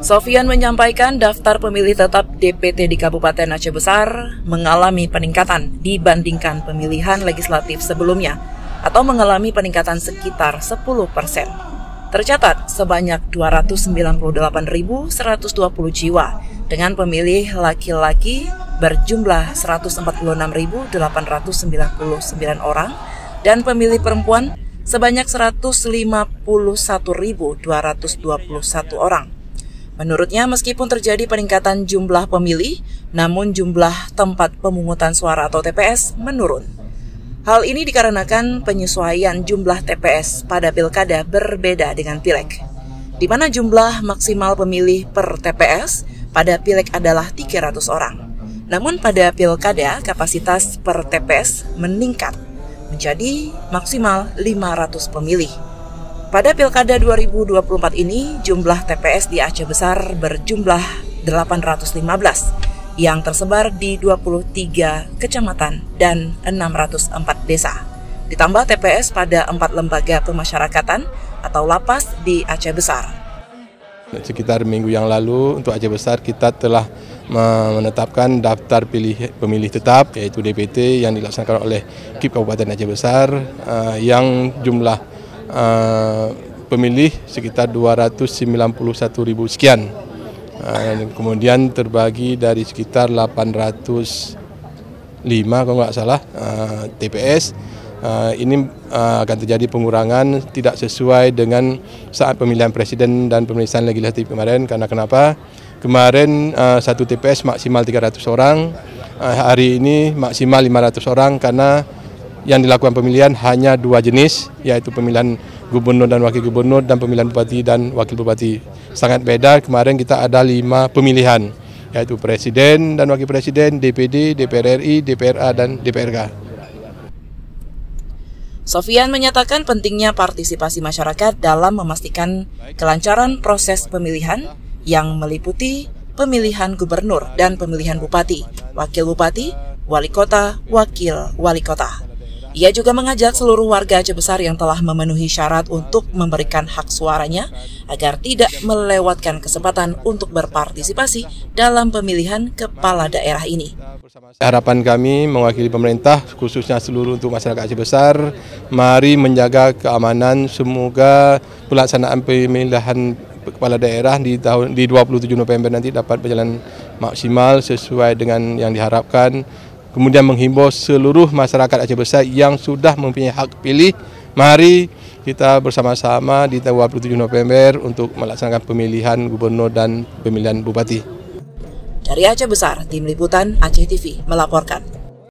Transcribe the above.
Sofyan menyampaikan daftar pemilih tetap DPT di Kabupaten Aceh Besar mengalami peningkatan dibandingkan pemilihan legislatif sebelumnya atau mengalami peningkatan sekitar 10%. Tercatat sebanyak 298.120 jiwa dengan pemilih laki-laki berjumlah 146.899 orang dan pemilih perempuan sebanyak 151.221 orang. Menurutnya, meskipun terjadi peningkatan jumlah pemilih, namun jumlah tempat pemungutan suara atau TPS menurun. Hal ini dikarenakan penyesuaian jumlah TPS pada pilkada berbeda dengan pileg, di mana jumlah maksimal pemilih per TPS pada pileg adalah 300 orang. Namun pada pilkada kapasitas per TPS meningkat menjadi maksimal 500 pemilih. Pada Pilkada 2024 ini, jumlah TPS di Aceh Besar berjumlah 815 yang tersebar di 23 kecamatan dan 604 desa. Ditambah TPS pada 4 lembaga pemasyarakatan atau lapas di Aceh Besar. Sekitar minggu yang lalu untuk Aceh Besar kita telah menetapkan daftar pemilih tetap yaitu DPT yang dilaksanakan oleh KIP Kabupaten Aceh Besar yang jumlah pemilih sekitar 291.000 sekian. Kemudian terbagi dari sekitar 805 kalau nggak salah TPS. Ini akan terjadi pengurangan tidak sesuai dengan saat pemilihan presiden dan pemilihan legislatif kemarin. Karena kenapa? Kemarin satu TPS maksimal 300 orang, hari ini maksimal 500 orang karena yang dilakukan pemilihan hanya 2 jenis, yaitu pemilihan gubernur dan wakil gubernur dan pemilihan bupati dan wakil bupati. Sangat beda, kemarin kita ada 5 pemilihan, yaitu presiden dan wakil presiden, DPD, DPR RI, DPRA, dan DPRK. Sofyan menyatakan pentingnya partisipasi masyarakat dalam memastikan kelancaran proses pemilihan yang meliputi pemilihan gubernur dan pemilihan bupati, wakil bupati, wali kota, wakil wali kota. Ia juga mengajak seluruh warga Aceh Besar yang telah memenuhi syarat untuk memberikan hak suaranya agar tidak melewatkan kesempatan untuk berpartisipasi dalam pemilihan kepala daerah ini. Harapan kami mewakili pemerintah, khususnya seluruh untuk masyarakat Aceh Besar, mari menjaga keamanan. Semoga pelaksanaan pemilihan kepala daerah di 27 November nanti dapat berjalan maksimal sesuai dengan yang diharapkan. Kemudian menghimbau seluruh masyarakat Aceh Besar yang sudah mempunyai hak pilih, mari kita bersama-sama di 27 November untuk melaksanakan pemilihan gubernur dan pemilihan bupati. Dari Aceh Besar, Tim Liputan Aceh TV melaporkan.